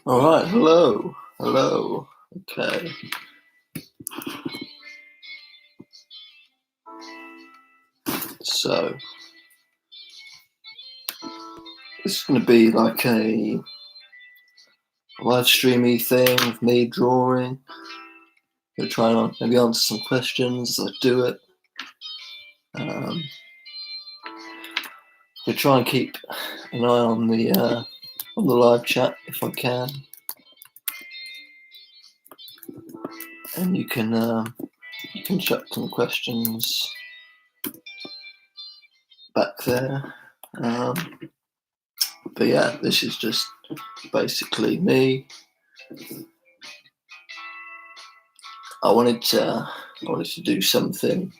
All right, hello. Okay. So, this is going to be like a live streamy thing with me drawing. I'm going to try and maybe answer some questions as I do it. I'm going to try and keep an eye on the live chat if I can. And you can chuck some questions back there. But yeah, this is just basically me. I wanted to do something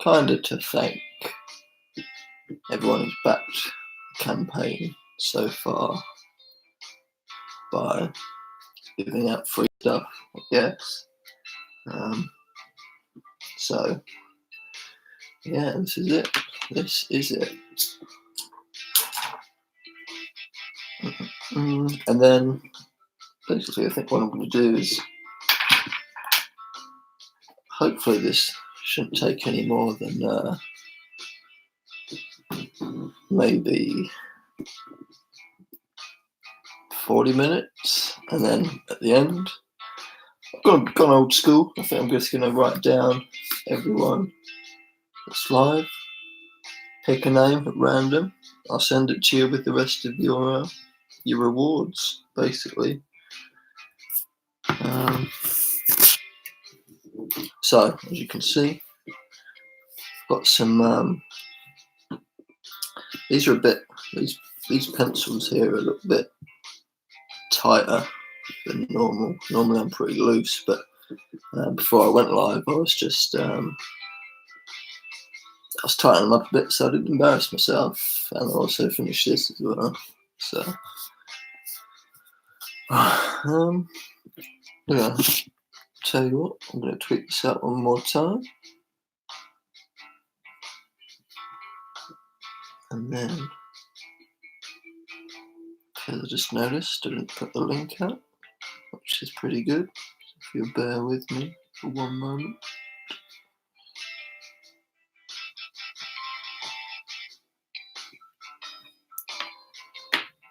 kind of to thank everyone who's backed the campaign so far by giving out free stuff, I guess. So yeah, this is it. And then basically I think what I'm going to do is, hopefully this shouldn't take any more than maybe 40 minutes, and then at the end I've gone old school. I think I'm just going to write down everyone that's live, pick a name at random. I'll send it to you with the rest of your rewards, basically. So as you can see, I've got some. These are a bit. These pencils here are a little bit tighter than normal. Normally I'm pretty loose, but before I went live, I was just I was tightening them up a bit so I didn't embarrass myself, and I also finished this as well. So yeah, tell you what, I'm going to tweak this out one more time, and then because I just noticed I didn't put the link out, which is pretty good. If you'll bear with me for one moment.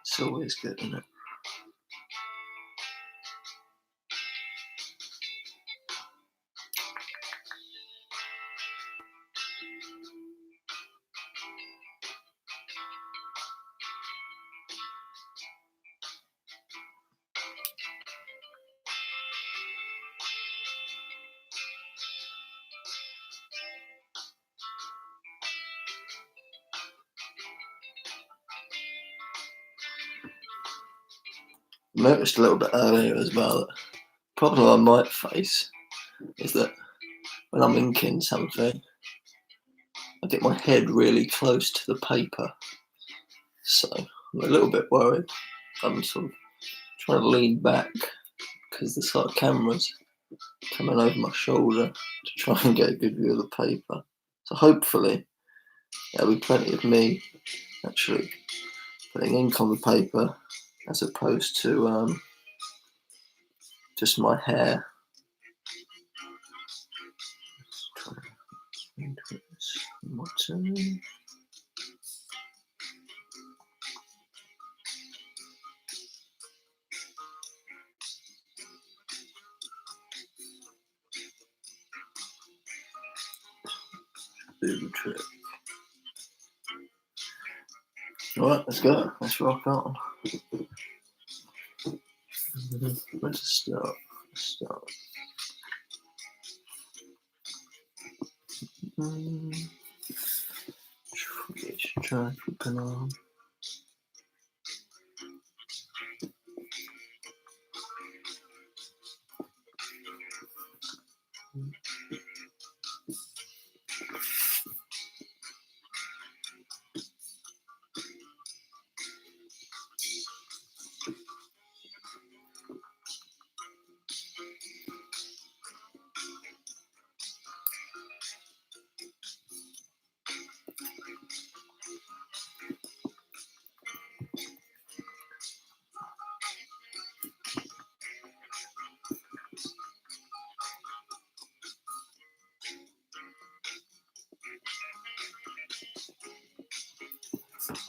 It's always good, isn't it? I noticed a little bit earlier as well that the problem I might face is that when I'm inking something, I get my head really close to the paper. So I'm a little bit worried. I'm sort of trying to lean back because the sort of camera's coming over my shoulder to try and get a good view of the paper. So hopefully there'll be plenty of me actually putting ink on the paper as opposed to just my hair. My turn. Do the trick. Alright, let's go. Let's rock on. Where's the start? Try to keep an arm.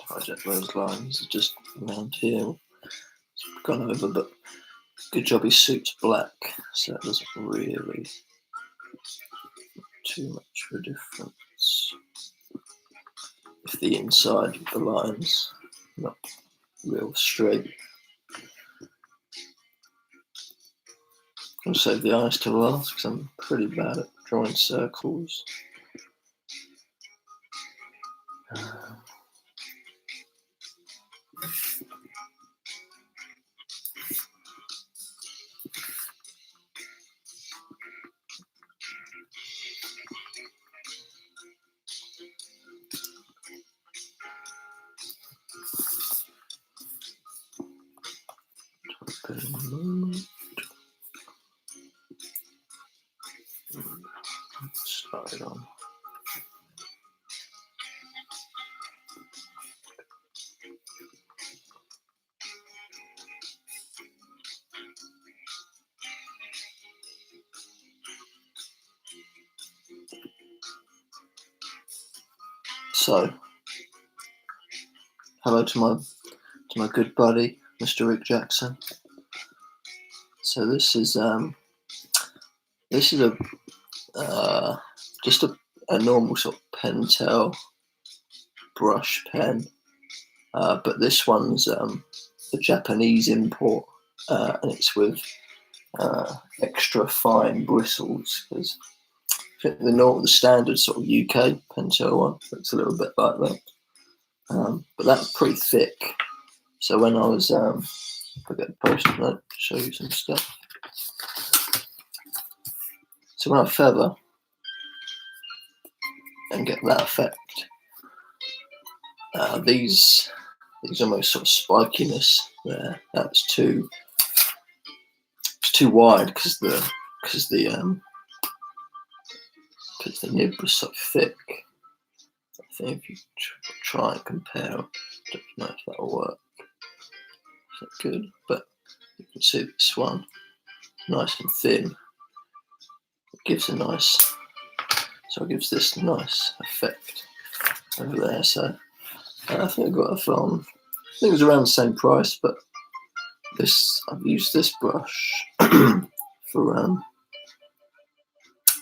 Project those lines just around here. It's gone over, but good job his suit's black, so it doesn't really too much of a difference. If the inside of the line's not real straight. I'll save the eyes till last because I'm pretty bad at drawing circles. Slide on. So, hello to my good buddy, Mr. Rick Jackson. So this is a just a normal sort of Pentel brush pen, but this one's a Japanese import, and it's with extra fine bristles, because I think the standard sort of UK Pentel one looks a little bit like that, but that's pretty thick. So when I was I get a post-it note to show you some stuff. So when I feather and get that effect, these almost sort of spikiness there, that's too wide because the nib was so thick. I think if you try and compare, I don't know if that'll work. Is that good? But you can see this one, nice and thin. It gives a nice, so it gives this nice effect over there. So I think I got it from, I think it was around the same price, but I've used this brush for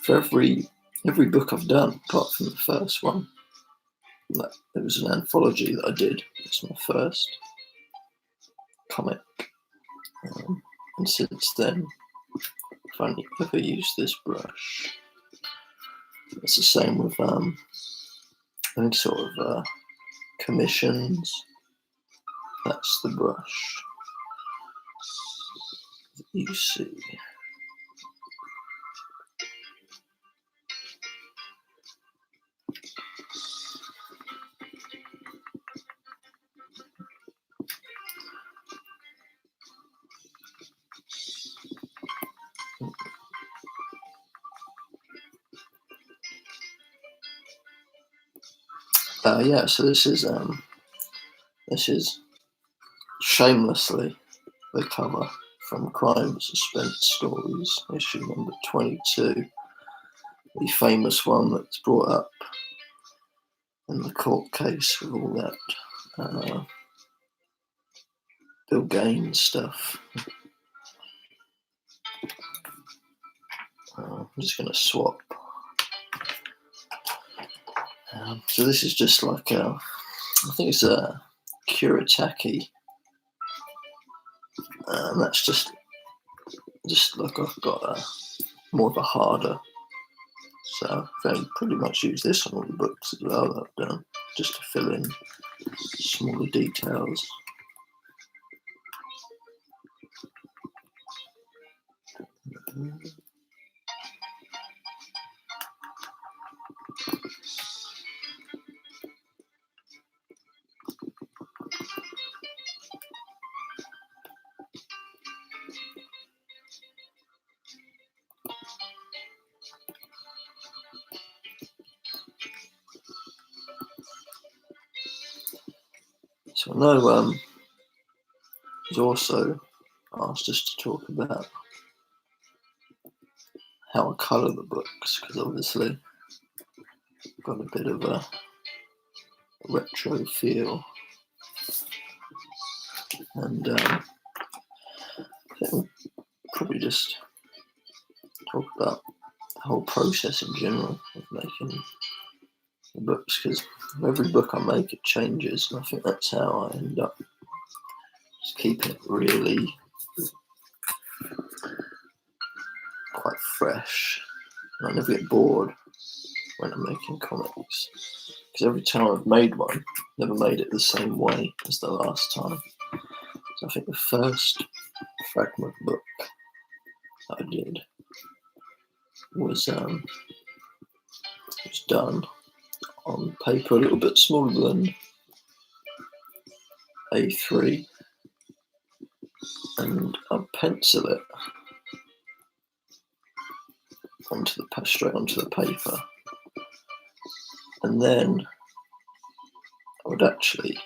every book I've done, apart from the first one. It was an anthology that I did. It's my first comic, and since then I've only ever used this brush. It's the same with any sort of commissions. That's the brush that you see. Yeah, so this is shamelessly the cover from Crime Suspense Stories, issue number 22, the famous one that's brought up in the court case with all that Bill Gaines stuff. I'm just going to swap. So this is just like I think it's a Kuretake, and that's just like I've got more of a harder So I pretty much use this on all the books as well that I've done, just to fill in smaller details. So I know he's also asked us to talk about how I colour the books, because obviously I've got a bit of a retro feel, and I think we'll probably just talk about the whole process in general of making the books, because every book I make it changes, and I think that's how I end up just keeping it really quite fresh, and I never get bored when I'm making comics, because every time I've made one, I've never made it the same way as the last time. So I think the first Fragment book that I did was done on paper a little bit smaller than A3, and I'd pencil it straight onto the paper, and then I would actually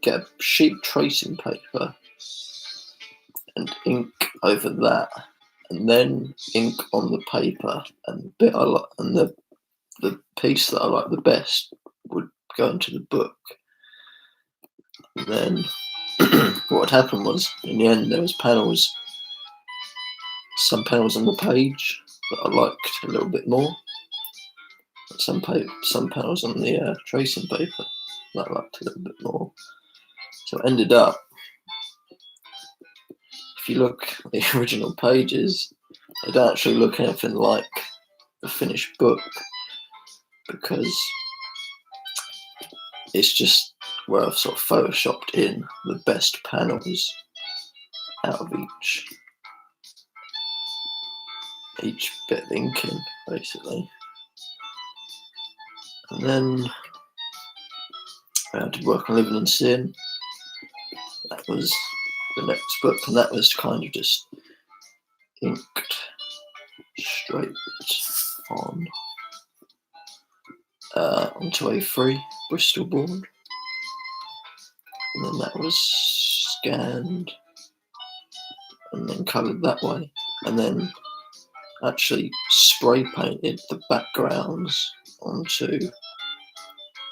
get a sheet tracing paper and ink over that, and then ink on the paper, and the bit I like, and the piece that I like the best would go into the book. And then what would happen was, in the end, there was some panels on the page that I liked a little bit more, some panels on the tracing paper that I liked a little bit more. So it ended up, if you look at the original pages, they don't actually look anything like the finished book, because it's just where I've sort of photoshopped in the best panels out of each bit of inking, basically. And then I did work on Living in Sin. That was the next book, and that was kind of just inked straight on onto A3 Bristol board, and then that was scanned and then coloured that way, and then actually spray painted the backgrounds onto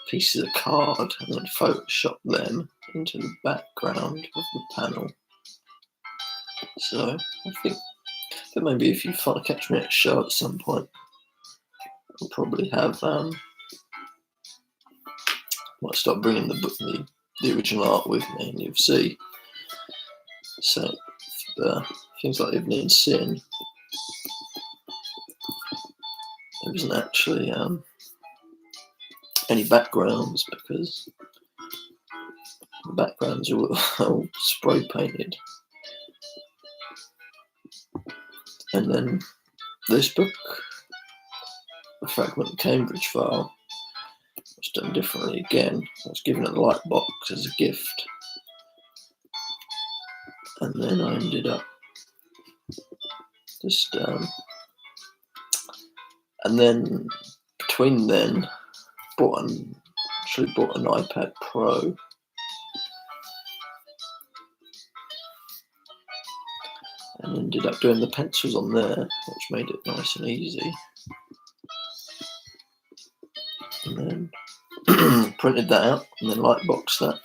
pieces of card and then photoshopped them into the background of the panel. So I think that maybe if you catch me at a show at some point, I'll probably have might start bringing the original art with me, and you'll see. So things like Living in Sin, there isn't actually any backgrounds, because the backgrounds are all spray painted. And then this book, the Fragment Cambridge file, was done differently again. I was given a light box as a gift, and then I ended up just and then between then bought an iPad Pro, and ended up doing the pencils on there, which made it nice and easy. And then printed that out and then lightboxed that,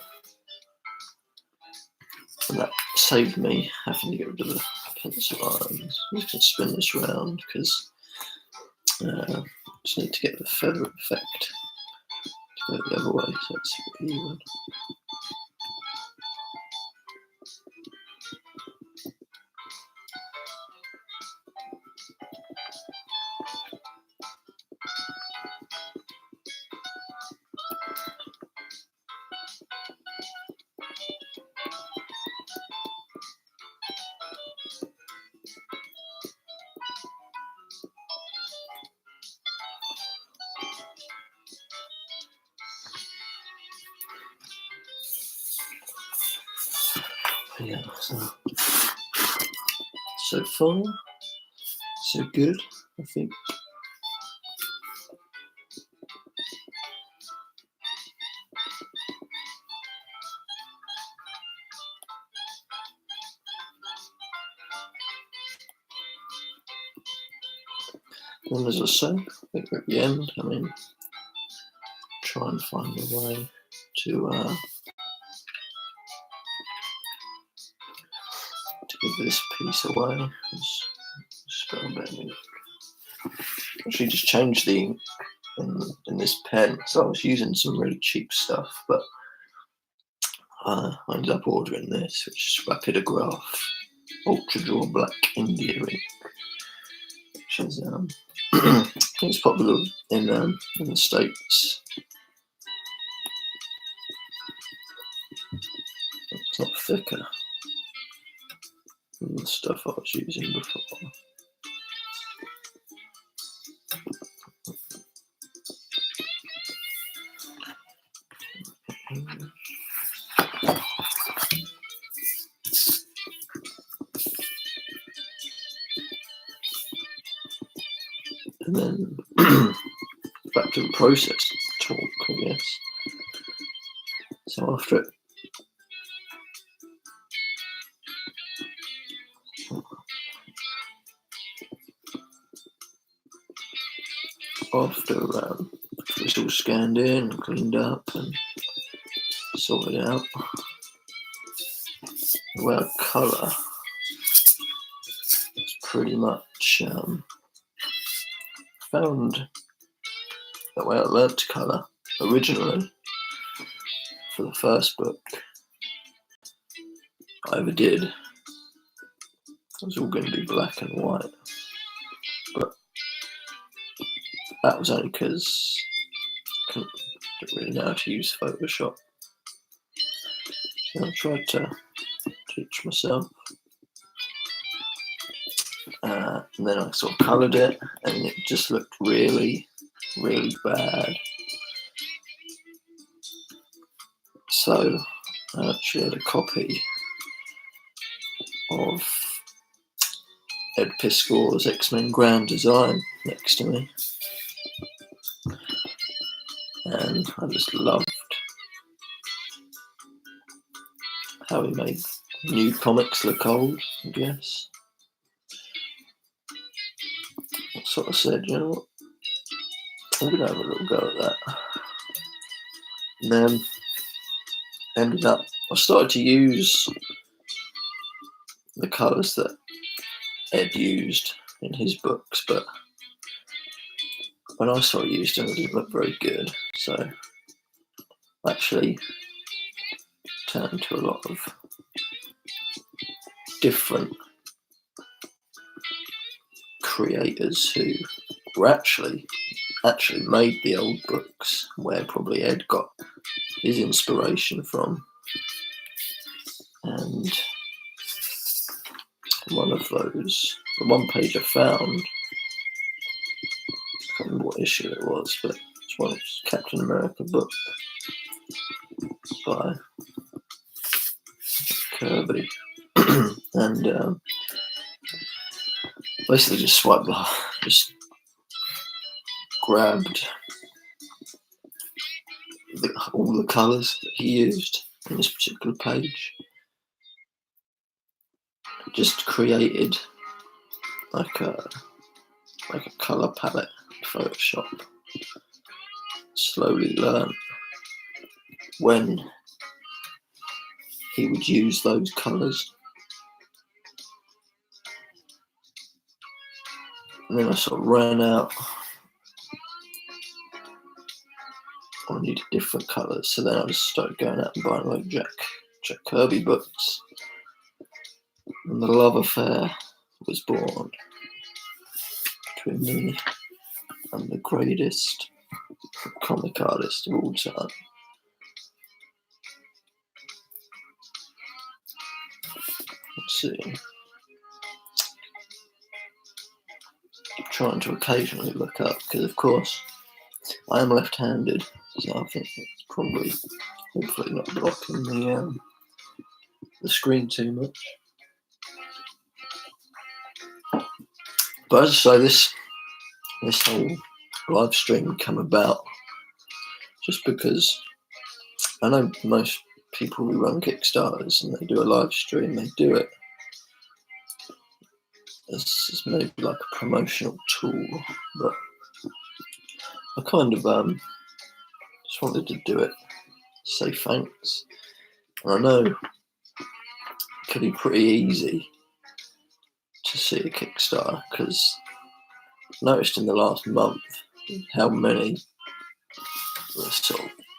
and that saved me having to get rid of the pencil lines. I'm just going to spin this round, because I just need to get the feather effect to go the other way, so it's even. Yeah, so far, so good, I think. And as I say, I think we're at the end. I mean, try and find a way to give this piece away. Spell a bit of ink. Actually, just change the ink in this pen. So I was using some really cheap stuff, but I ended up ordering this, which is Rapidograph Ultra Draw Black India ink, which is I think it's popular in the States. It's not thicker than the stuff I was using before. And then back to the process talk, I guess. So after it's all scanned in, cleaned up, and sorted out, the way I colour is pretty much found the way I learnt to colour originally for the first book I ever did. It was all going to be black and white, but that was only because I didn't really know how to use Photoshop. So I tried to teach myself, and then I sort of coloured it, and it just looked really, really bad. So I actually had a copy of Ed Piscor's X-Men Grand Design next to me, and I just loved how he made new comics look old, I guess. I sort of said, you know what, I'm going to have a little go at that. And then ended up, I started to use the colours that Ed used in his books, but when I saw it used, it didn't look very good. So I actually turned to a lot of different creators who were actually made the old books, where probably Ed got his inspiration from. And one of those, the one page I found, I can't remember what issue it was, but it's one of Captain America book by Kirby. And basically just just grabbed all the colours that he used on this particular page, just created like a colour palette in Photoshop. Slowly learned when he would use those colours, and then I sort of ran out. I needed different colours, so then I just started going out and buying like Jack Kirby books, and the love affair was born between me and the greatest comic artist of all time. Let's see. I'm trying to occasionally look up, because of course I am left-handed, so I think it's probably, hopefully not blocking the screen too much. But as I say, this whole live stream come about just because I know most people who run Kickstarters and they do a live stream, they do it as maybe like a promotional tool, but I kind of just wanted to do it, say thanks. And I know it can be pretty easy to see a Kickstarter because I've noticed in the last month how many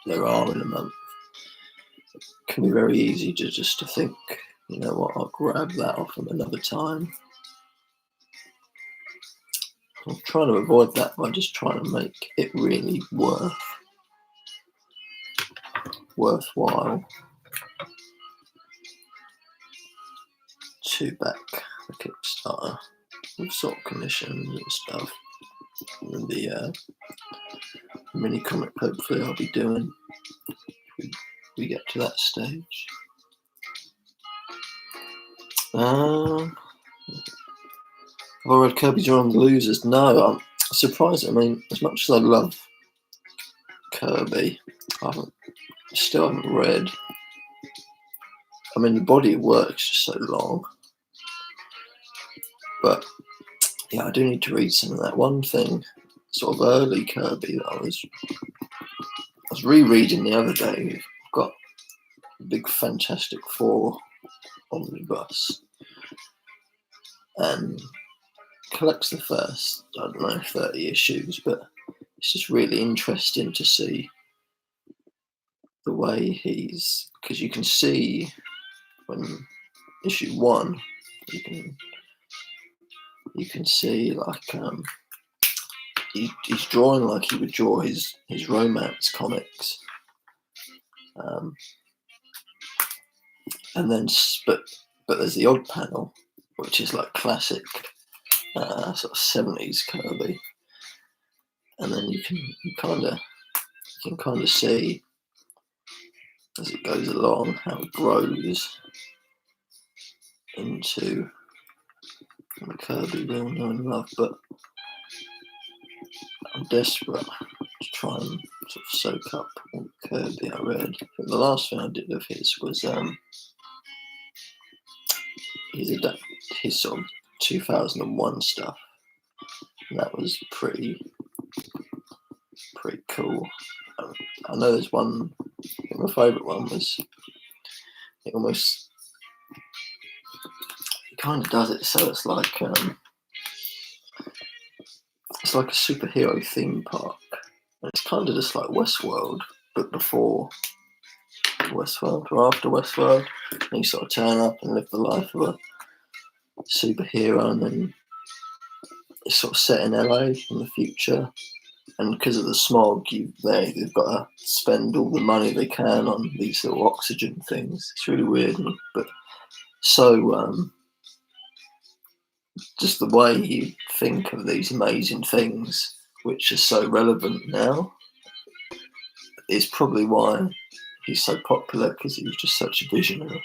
there are in a month. It can be very easy to think, you know what, I'll grab that off them another time. I'm trying to avoid that by just trying to make it really worthwhile to back the Kickstarter with sort of commissions and stuff. And the mini comic hopefully I'll be doing if we get to that stage. Have I read Kirby's Dream of the Losers? No, I'm surprised. I mean, as much as I love Kirby, I still haven't read. I mean, the body of work's just so long. But yeah, I do need to read some of that. One thing, sort of early Kirby that I was rereading the other day. I've got a big Fantastic Four omnibus and collects the first, I don't know, 30 issues, but it's just really interesting to see the way because you can see when issue 1, you can see like he's drawing like he would draw his romance comics, and then but there's the odd panel which is like classic sort of 70s Kirby, and then you can kind of see as it goes along how it grows into the Kirby we all know and love. But I'm desperate to try and sort of soak up all the Kirby I read. I think the last thing I did of his was his sort of 2001 stuff, and that was pretty cool. I know there's one. I think my favourite one was it kind of does it so it's like a superhero theme park, and it's kind of just like Westworld, but before Westworld or after Westworld. And you sort of turn up and live the life of a superhero, and then it's sort of set in LA in the future. And because of the smog, they've got to spend all the money they can on these little oxygen things. It's really weird, but so just the way you think of these amazing things, which are so relevant now, is probably why he's so popular, because he was just such a visionary.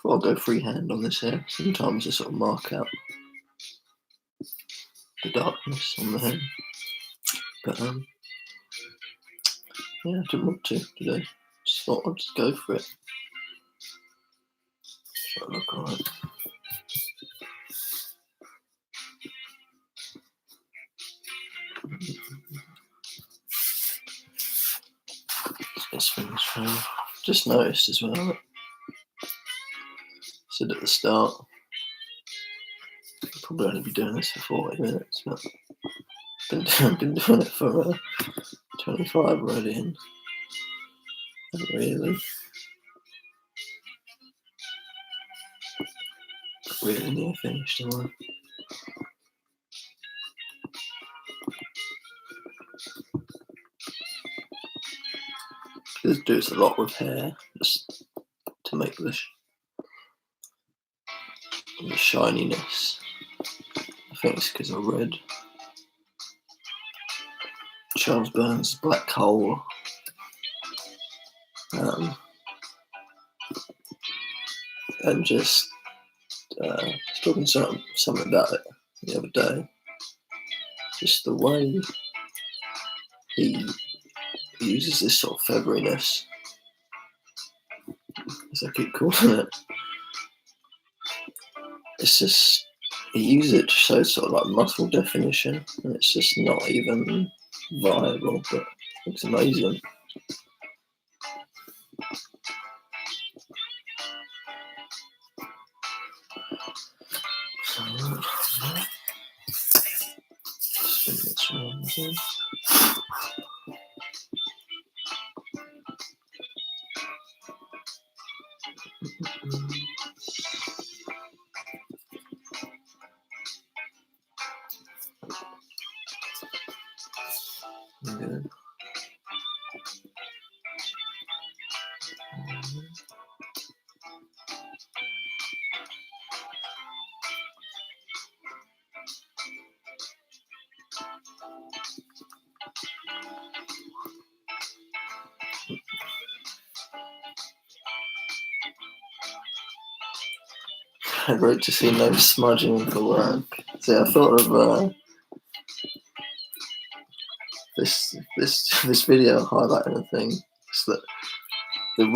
I'll go freehand on this here. Sometimes I sort of mark out the darkness on the head, but yeah, I didn't want to today. Just thought I'd just go for it. Should I look alright? This one's fine. Just noticed as well. I said at the start, I'll probably only be doing this for 40 minutes, but I've been doing it for 25 already, and haven't really really near finished, am I? This does a lot with hair, just to make the shininess. I think it's because I read Charles Burns' Black Hole. And just talking something about it the other day. Just the way he uses this sort of featheriness, as I keep calling it. It's just, he uses it to show sort of like muscle definition, and it's just not even viable, but it's amazing. Spin this round again. Good. Great to see no smudging for work. See, I thought of this video highlighting a thing. It's that the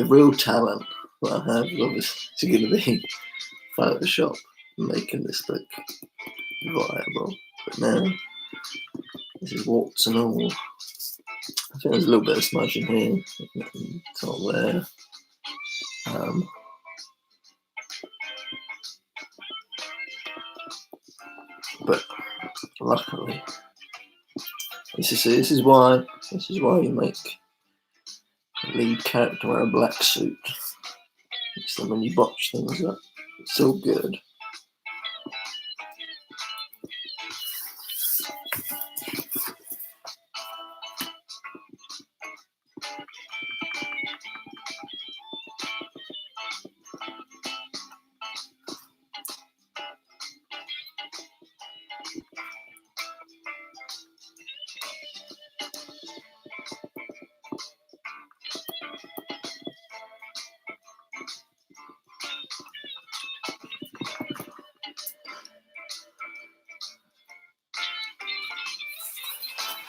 real talent that I have is obviously going to be Photoshop, making this look viable. But now this is warts and all. I think there's a little bit of smudging here. It's not there. But luckily, this is why you make a lead character wear a black suit. So when you botch things up, it's all good.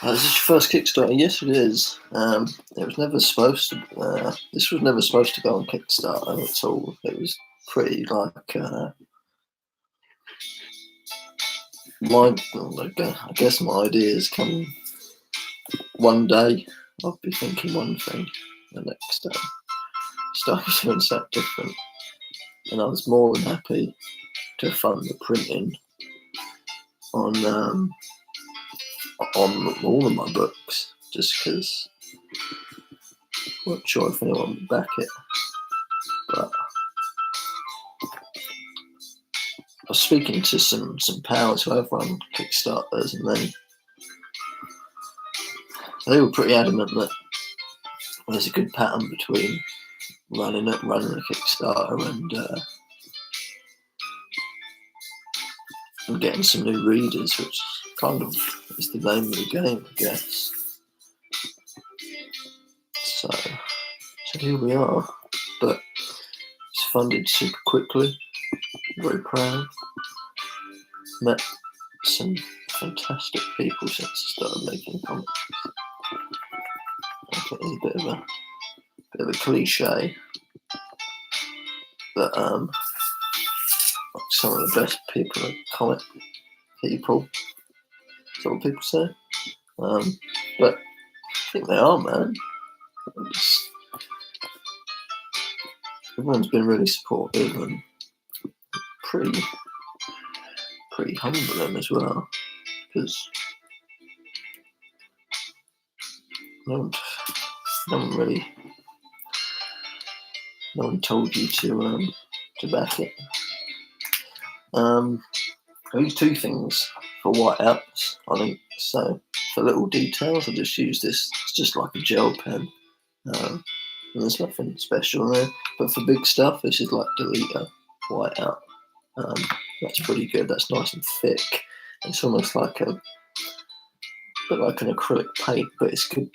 Is this your first Kickstarter? Yes, it is. It was never supposed to. This was never supposed to go on Kickstarter at all. It was pretty like I guess my ideas come one day. I'll be thinking one thing, the next day start doing something different. And I was more than happy to fund the printing on all of my books, just because I'm not sure if anyone would back it. But I was speaking to some pals who have run Kickstarters, and they were pretty adamant that there's a good pattern between running a Kickstarter and getting some new readers, which kind of is the name of the game, I guess. So here we are, but it's funded super quickly. Very proud. Met some fantastic people since I started making comics. I think it's a bit of a cliche, but some of the best people are comic people. That's what people say. But I think they are, man. Everyone's been really supportive and pretty humbling as well, because no one told you to to back it. I use two things for whiteouts, I think. So for little details, I just use this. It's just like a gel pen. And there's nothing special in there. But for big stuff, this is like Deleter whiteout. That's pretty good. That's nice and thick. It's almost like a bit like an acrylic paint, but it's good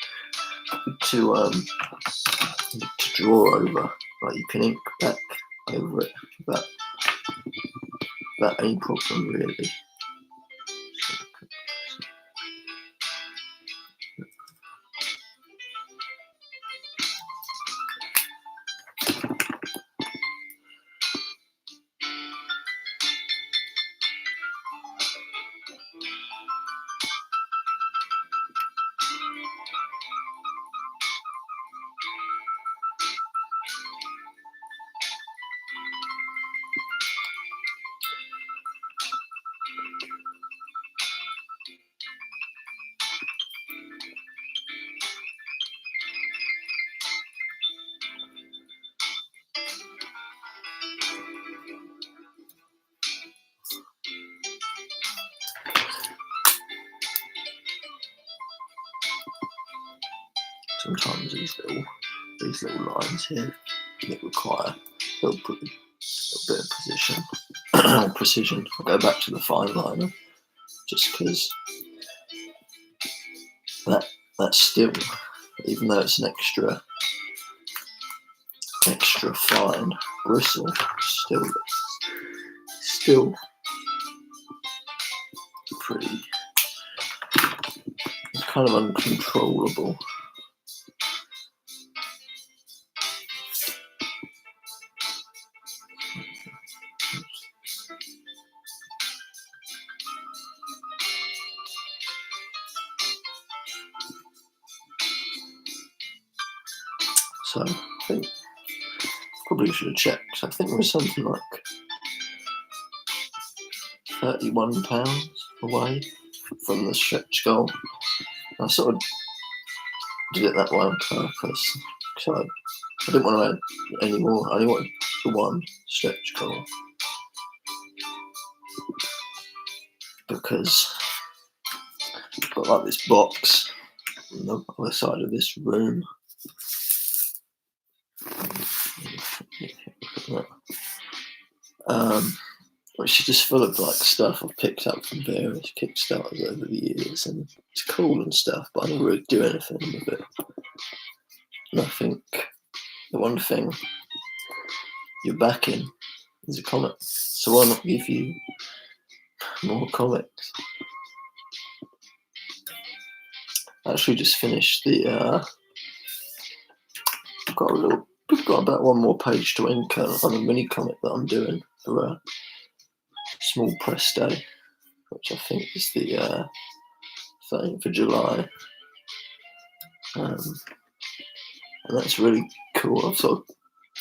to draw over. Like you can ink back over it without any problem, really. Sometimes these little lines here require a little bit of precision. I'll go back to the fine liner just because that's still, even though it's an extra fine bristle, still pretty, it's kind of uncontrollable. So I think probably should have checked. I think it was something like £31 away from the stretch goal. I sort of did it that way on purpose. So I didn't want to add any more. I only wanted the one stretch goal because I've got like this box on the other side of this room. Which is just full of like stuff I've picked up from various Kickstarters over the years, and it's cool and stuff, but I never really do anything with it. And I think the one thing you're backing is a comic, so why not give you more comics? I actually just finished the I've got about one more page to ink on a mini comic that I'm doing for a small press day, which I think is the 13th of July. And that's really cool. I've sort of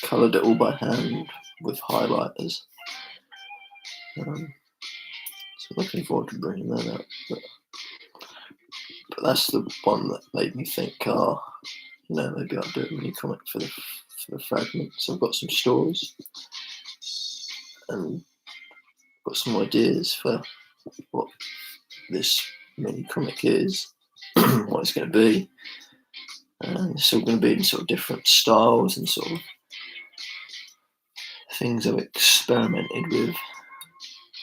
coloured it all by hand with highlighters. So I'm looking forward to bringing that up. But that's the one that made me think, maybe I'll do a mini comic for the fragments. I've got some stories and got some ideas for what this mini comic is, what it's going to be. And it's all going to be in sort of different styles and sort of things I've experimented with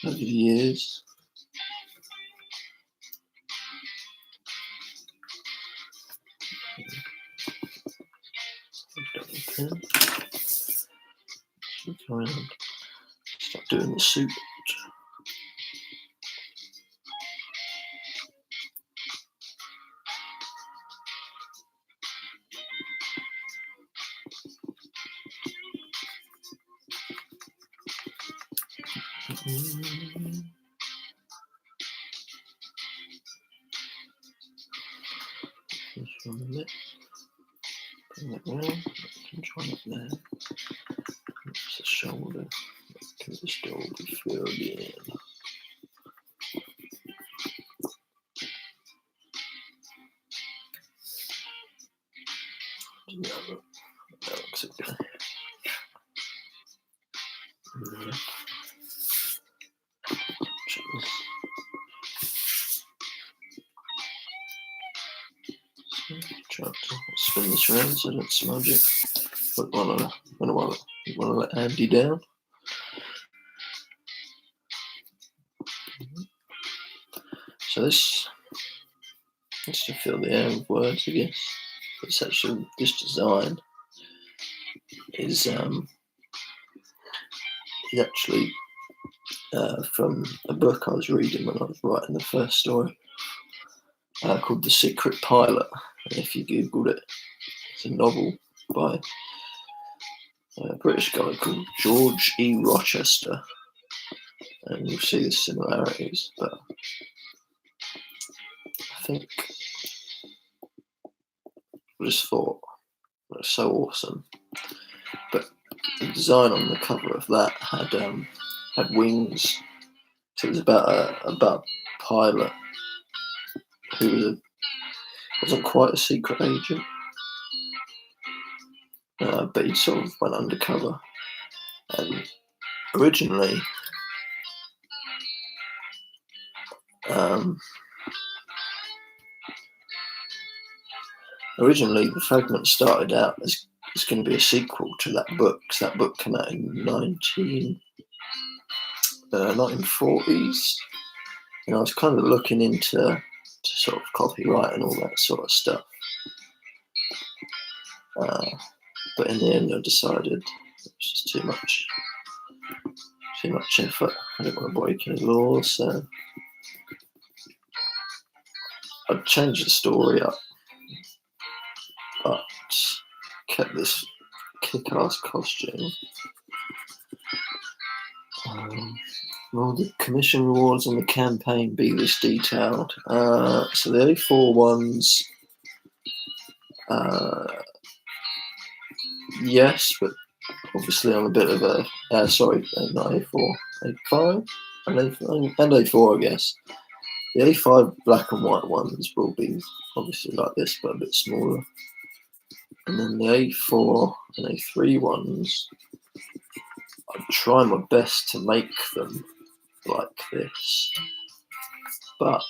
over the years. Start doing the suit. Bring it round, control it there. It's the shoulder. Can the shoulder be filled in? No, that looks okay. Try to spin this around so I don't smudge it. But want to let Andy down. So this to fill the air with words, I guess. It's actually, this design is actually from a book I was reading when I was writing the first story, called The Secret Pilot. And if you Googled it, it's a novel by a British guy called George E. Rochester, and you'll see the similarities. But I think I just thought it was so awesome. But the design on the cover of that had wings. So it was about a pilot who wasn't quite a secret agent, but he sort of went undercover. And originally, the fragment started out as going to be a sequel to that book. So that book came out in 1940s, and I was kind of looking into sort of copyright and all that sort of stuff. But in the end, I decided it was just too much effort. I didn't want to break any laws, so I'd changed the story up, but kept this kick-ass costume. Will the commission rewards on the campaign be this detailed? So the A4 ones, yes, but obviously I'm a bit of a, not A4, A5, and A4, I guess. The A5 black and white ones will be obviously like this, but a bit smaller. And then the A4 and A3 ones, I try my best to make them like this, but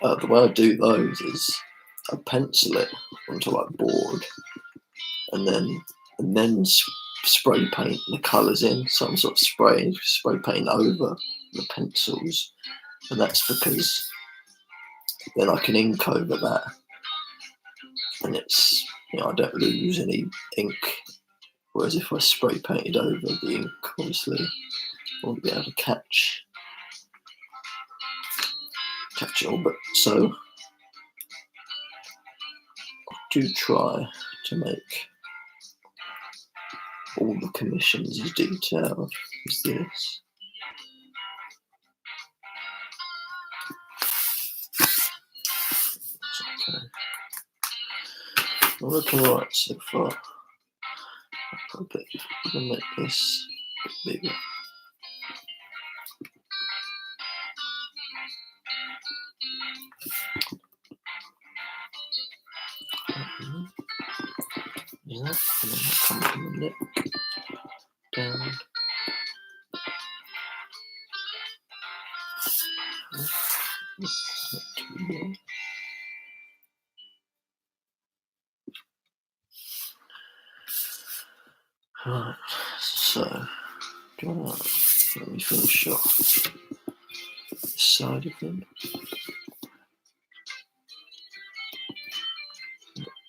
the way I do those is I pencil it onto like board, and then spray paint the colours in. So I'm sort of spray paint over the pencils, and that's because then I can ink over that, and it's, I don't lose any ink. Whereas if I spray painted over the ink, obviously I won't be able to catch it all. But so I do try to make all the commissions as detailed as this. It's okay. I'm looking right so far. I'm gonna make this a bit bigger. Yeah, and then I'll come from the neck down. Not too long. Right, so let me finish off this side of them.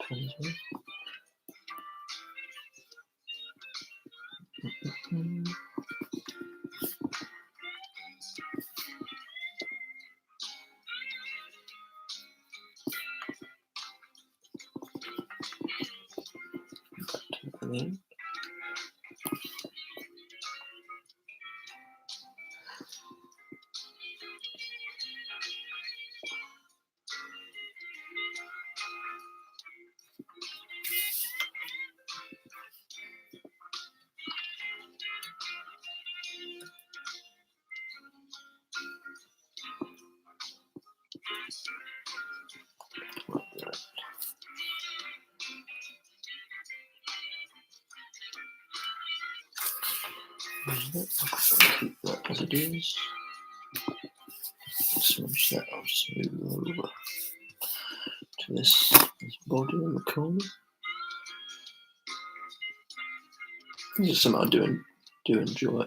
Pencil. Then. Like that. Keep that as it is. smudge that. I'll just move over to this body in the corner. This is something I do enjoy.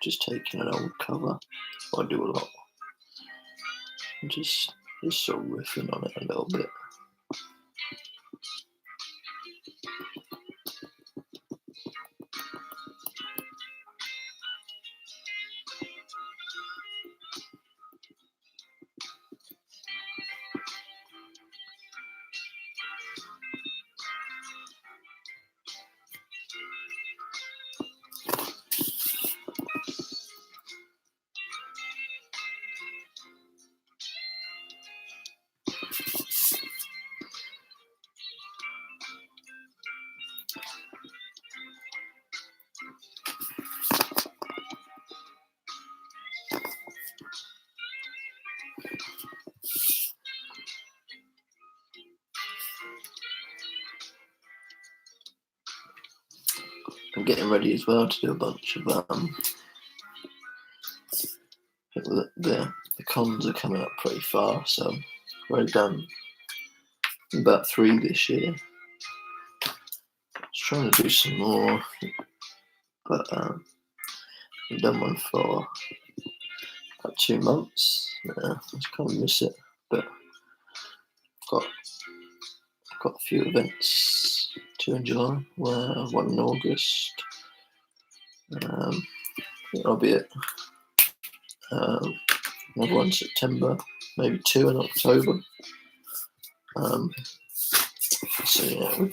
Just taking an old cover. I do a lot. And just sort of riffing on it a little bit. I'm getting ready as well to do a bunch of the cons are coming up pretty fast, so I've already done about 3 this year. I was trying to do some more, but I've done one for about 2 months. I just kind of miss it, but I've got a few events, 2 in July, 1 in August. That'll be it. Another 1 in September, maybe 2 in October. So yeah, we're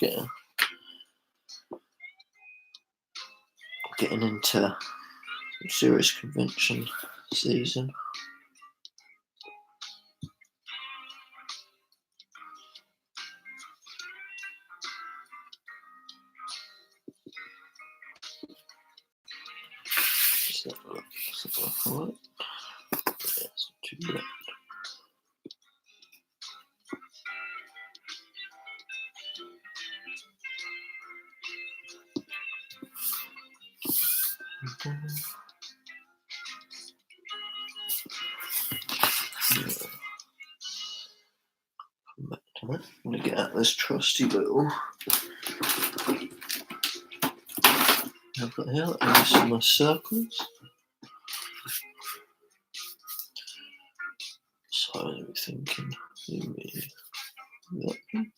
getting into serious convention season. Alright. Yeah, it's not too bad. Come back to that. I'm going to get out this trusty little I've got here. I'll use some circles. So I was thinking maybe that one.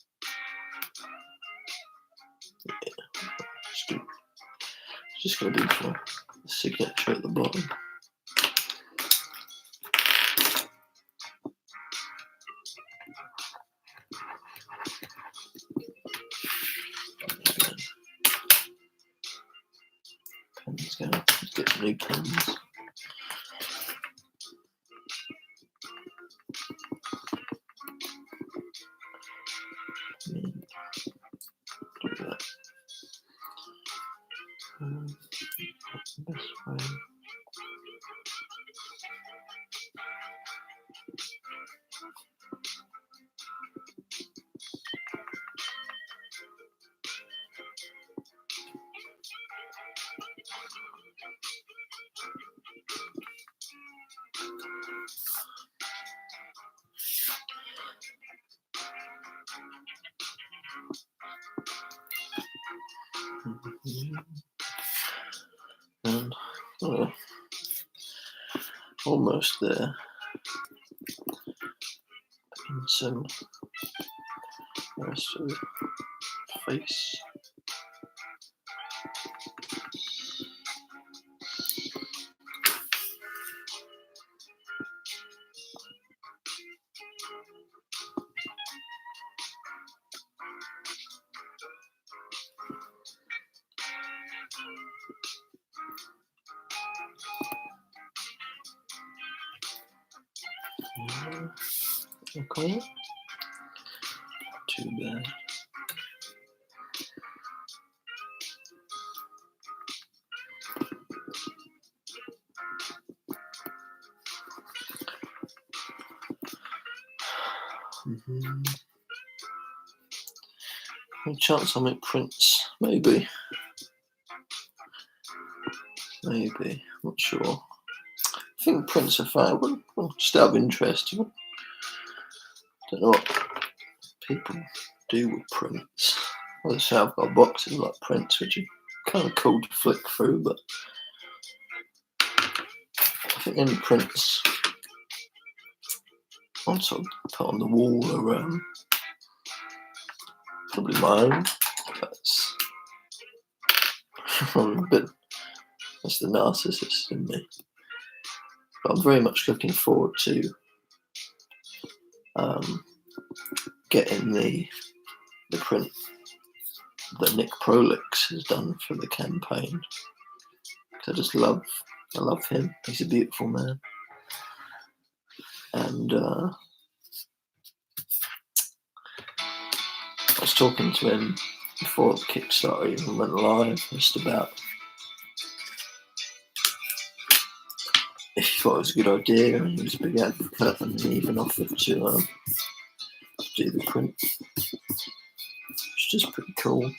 Yeah, it's just going to be for the signature at the bottom. Pens going. Let's get some new pens. Do that. This way. And almost there. And some rest of the face. Okay, too bad. Any chance I'll make prints? Maybe. Not sure. think prints are fine. Well, just out of interest, I don't know what people do with prints. As I say, I've got boxes like prints, which are kind of cool to flick through, but I think any prints I'd sort of put on the wall are probably my own. That's that's the narcissist in me. But I'm very much looking forward to getting the print that Nick Prolix has done for the campaign. Because I love him. He's a beautiful man. And I was talking to him before Kickstarter even went live, just about if he thought it was a good idea, and he was a big advocate, and he even offered to do the print, which is just pretty cool. It's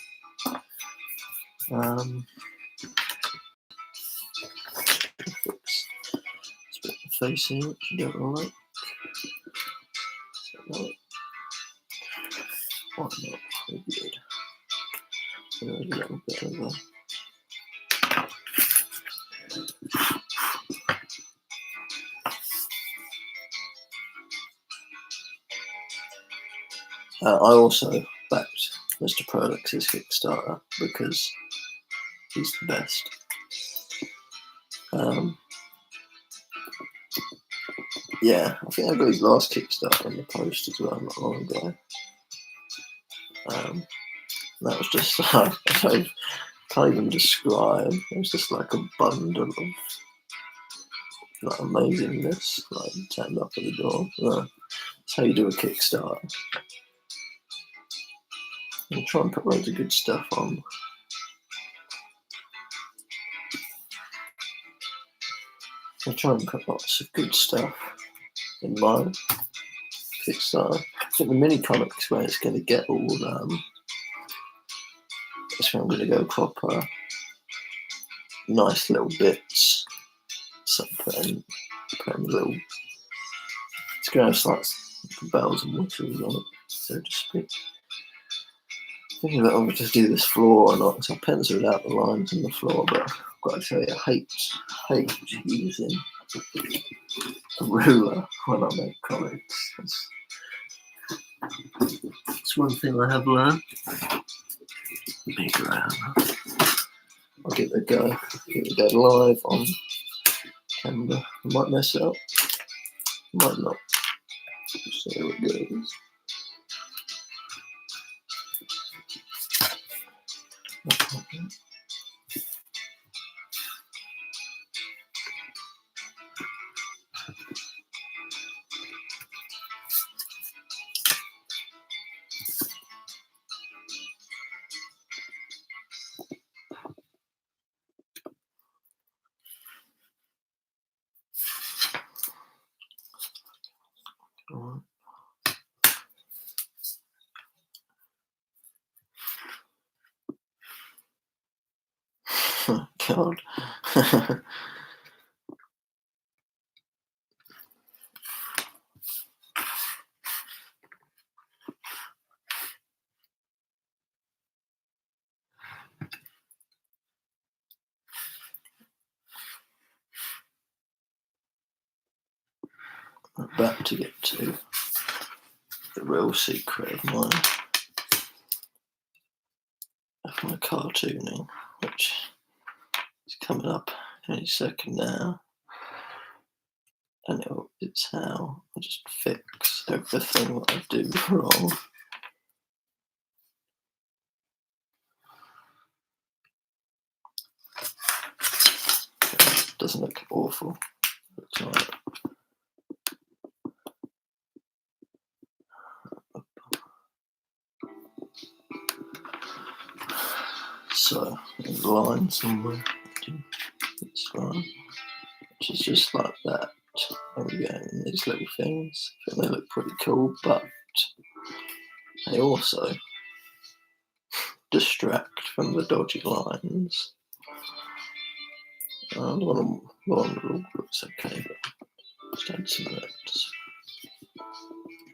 a bit of the face here, which you don't like. Why not? Very good. A little bit of I also backed Mr. Prolix's Kickstarter because he's the best. Yeah, I think I got his last Kickstarter in the post as well, not long ago. That was just I can't even describe. It was just like a bundle of like amazingness, like turned up at the door. That's how you do a Kickstarter. You try and put loads of good stuff on. I try and put lots of good stuff in my Kickstarter. I think the mini comics where it's going to get all that's where I'm going to go proper nice little bits. So putting little. It's going to have like bells and whistles on it, so to speak. Thinking about whether to do this floor or not, so I penciled out the lines on the floor, but I've got to tell you, I hate using a ruler when I make comics. That's one thing I have learned. Big around. I'll give it a go. Give it a go live on camera. I might mess it up. Might not. See how it goes. Oh, God. I'm about to get to the real secret of my cartooning, which is coming up any second now. And it's how I just fix everything that I do wrong. It doesn't look awful. It's all right. So, there's a line somewhere. This line, which is just like that. There we go. And these little things, I think they look pretty cool, but they also distract from the dodgy lines. The one looks okay, but just add some of that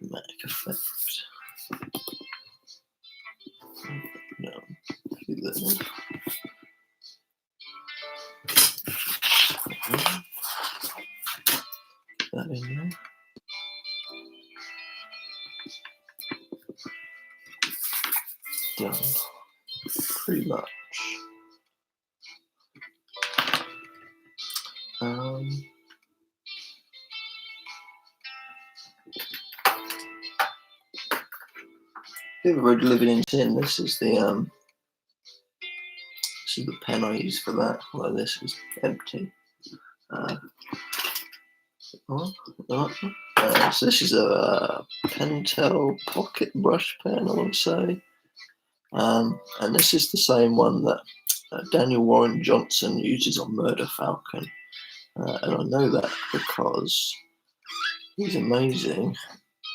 dramatic effect. No, do that. Get that in there. Done. Pretty much. If you've read Living in Sin, this is the pen I use for that. Although this is empty. So this is a Pentel pocket brush pen, I want to say, and this is the same one that Daniel Warren Johnson uses on Murder Falcon, and I know that because he's amazing.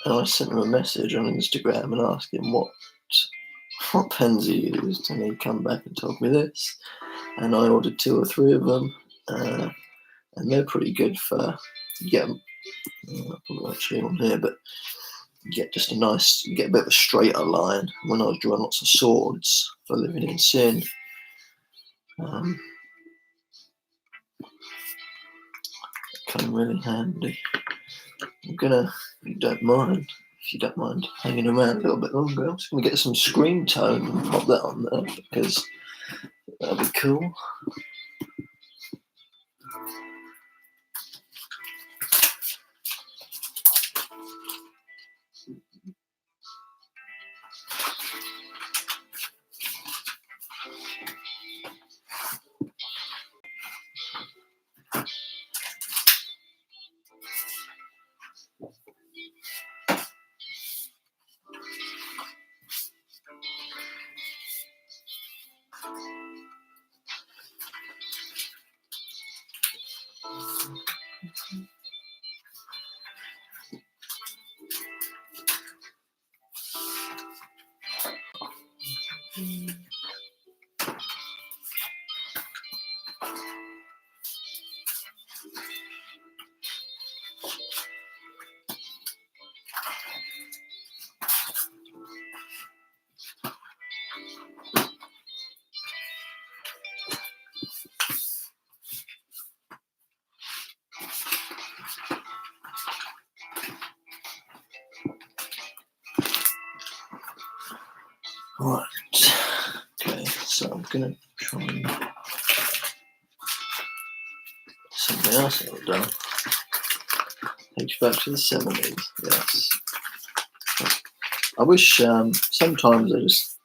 And I sent him a message on Instagram and asked him what pens he used, and he come back and told me this. And I ordered 2 or 3 of them, and they're pretty good for getting. I won't show you on here, but you get just a nice, you get a bit of a straighter line. When I was drawing lots of swords for Living in Sin, come really handy. I'm gonna, if you don't mind hanging around a little bit longer, I'm just gonna get some screen tone and pop that on there because that'll be cool. Right, okay, so I'm gonna try and something else I've done. Takes you back to the 70s, yes. I wish sometimes I just,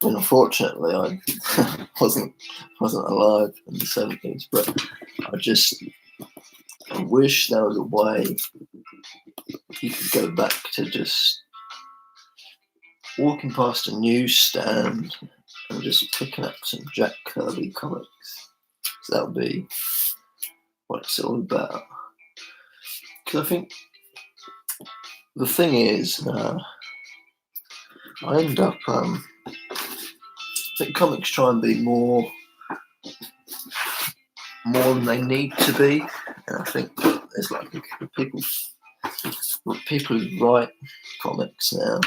unfortunately I wasn't alive in the 70s, but I wish there was a way you could go back to just walking past a newsstand and just picking up some Jack Kirby comics. So that would be what it's all about. Because I think the thing is, I end up, I think comics try and be more than they need to be, and I think there's like people who write comics now,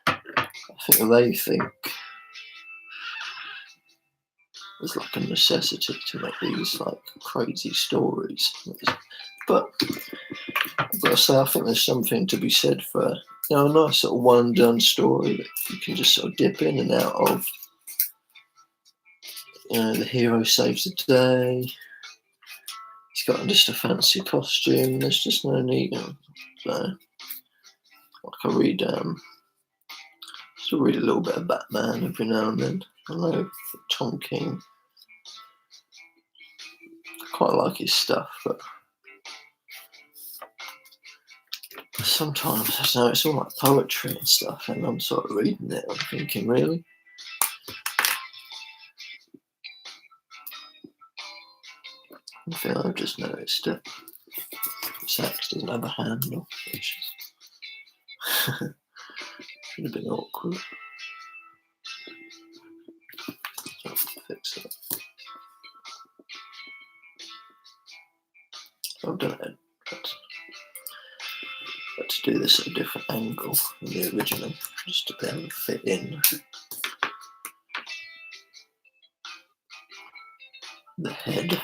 I think they think there's like a necessity to make these like crazy stories. But I've got to say, I think there's something to be said for, a nice sort of one and done story that you can just sort of dip in and out of. The hero saves the day. He's got just a fancy costume. There's just no need. So, like I still read a little bit of Batman every now and then. I know Tom King, I quite like his stuff, but sometimes I don't know, it's all like poetry and stuff, and I'm sort of reading it. I'm thinking, really? I think I've just noticed that this axe doesn't have a handle, which should have been awkward. I'll fix it. I've done it. Let's do this at a different angle than the original, just to be able to fit in the head.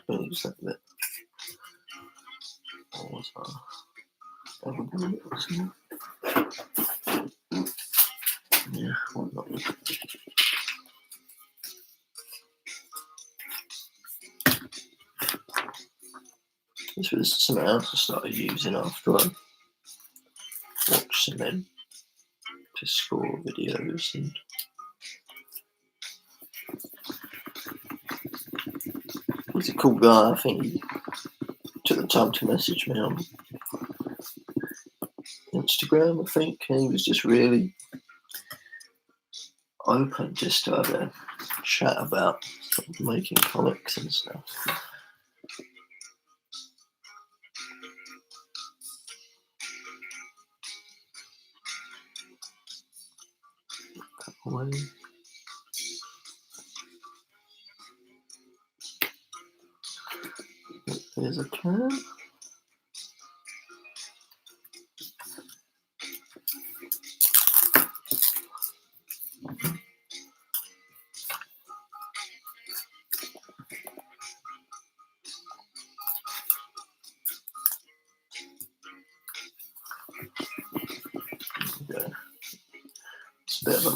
Use that bit. Yeah, why not? This was something else I started using after I watched some men to score videos, and he's a cool guy. I think he took the time to message me on Instagram, I think, and he was just really open just to have a chat about sort of making comics and stuff. There's a can. Okay. It's a bit of a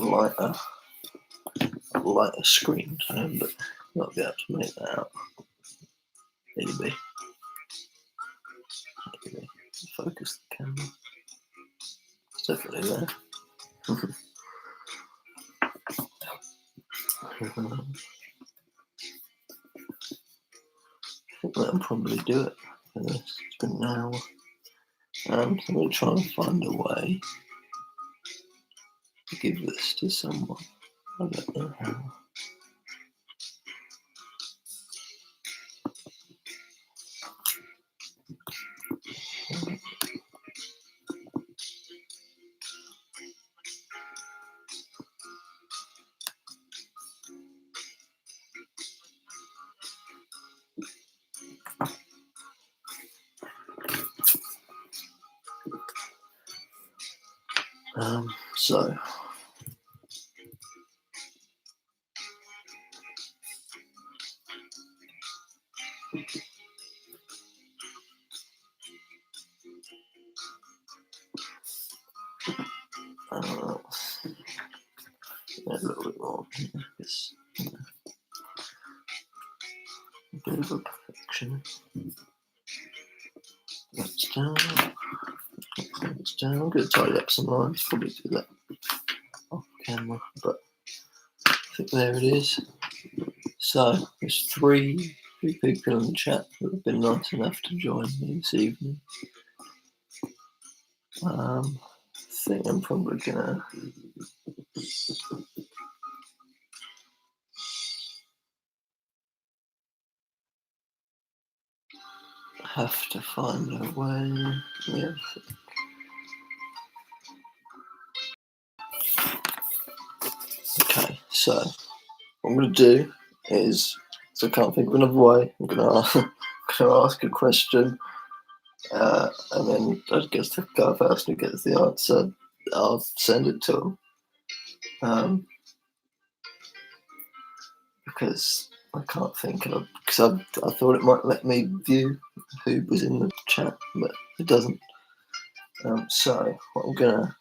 lighter screen tone, but not be able to make that out. Maybe. Focus the camera. It's definitely there. I think that'll probably do it for this. It's been an hour. I'm going to try and find a way to give this to someone. I don't know how. So a little bit more. It's a bit of a perfection. That's down. That's down. I'm going to tidy up some lines. Probably do that off camera, but I think there it is. So there's three people in the chat that have been nice enough to join me this evening. I think I'm probably gonna have to find a way. Yeah. Okay, so what I'm gonna do is, so I can't think of another way. I'm gonna ask a question, and then I guess the guy first who gets the answer, I'll send it to him. Because I can't think of, because I thought it might let me view who was in the chat, but it doesn't. So what I'm gonna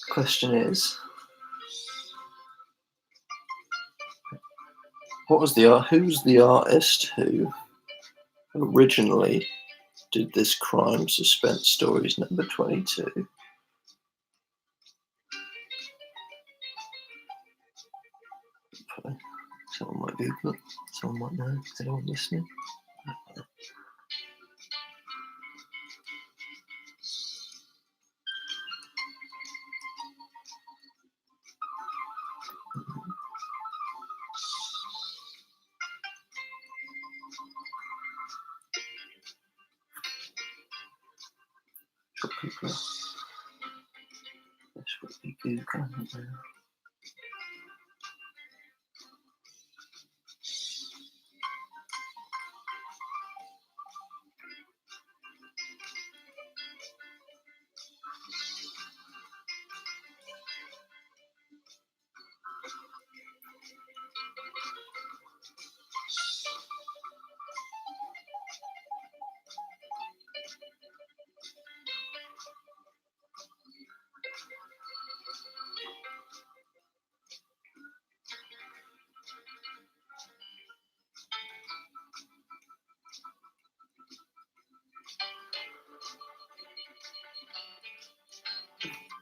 question is, who's the artist who originally did this crime suspense stories number 22? might Google it. Someone might know. Is anyone listening? Sure, people are desperately Googling it now.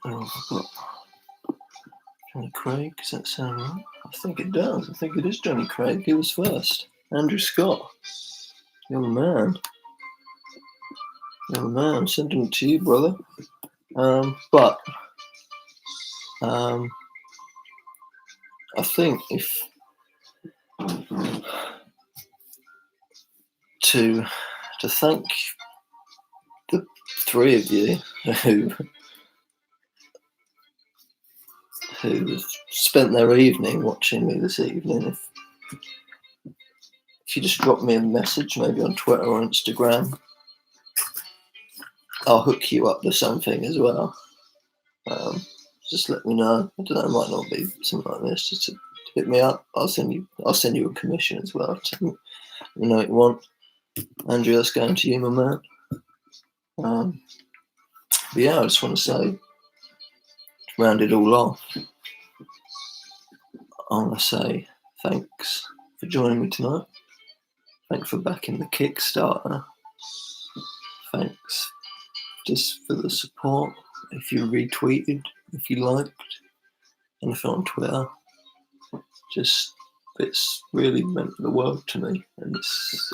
Oh, I've got Johnny Craig. Does that sound right? I think it does. I think it is Johnny Craig. He was first. Andrew Scott. Young man. Young man. I'm sending it to you, brother. But I think if to thank the three of you who spent their evening watching me this evening, if you just drop me a message, maybe on Twitter or Instagram, I'll hook you up to something as well. Just let me know. I don't know, it might not be something like this. Just to hit me up. I'll send you a commission as well. Let me know what you want. Andrew, that's going to you, my man. But yeah, I just want to say, to round it all off, I want to say thanks for joining me tonight. Thanks for backing the Kickstarter. Thanks just for the support. If you retweeted, if you liked anything on Twitter, it's really meant the world to me. And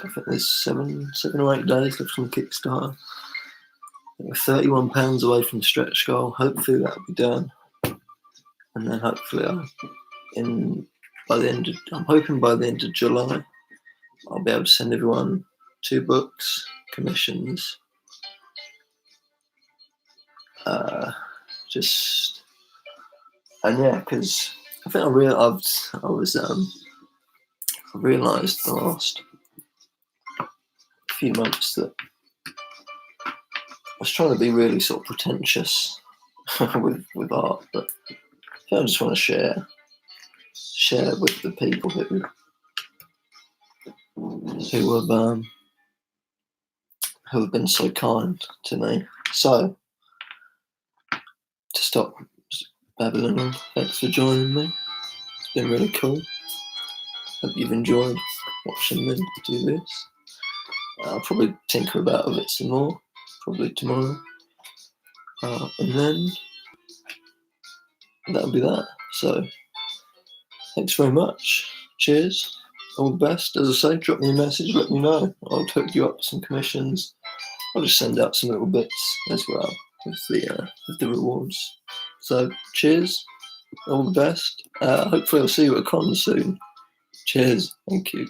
I think there's 7 or 8 days left on Kickstarter. We're £31 away from the stretch goal. Hopefully that'll be done, and then hopefully I'm hoping by the end of July I'll be able to send everyone 2 books, commissions. Because I think I realised the last few months that I was trying to be really sort of pretentious with art, but I just want to share with the people who have been so kind to me. So, to stop babbling on, thanks for joining me. It's been really cool. Hope you've enjoyed watching me do this. I'll probably tinker about with it some more, probably tomorrow. And then that'll be that. So, thanks very much. Cheers. All the best. As I say, drop me a message, let me know. I'll hook you up with some commissions. I'll just send out some little bits as well with the rewards. So, cheers. All the best. Hopefully I'll see you at a con soon. Cheers. Thank you.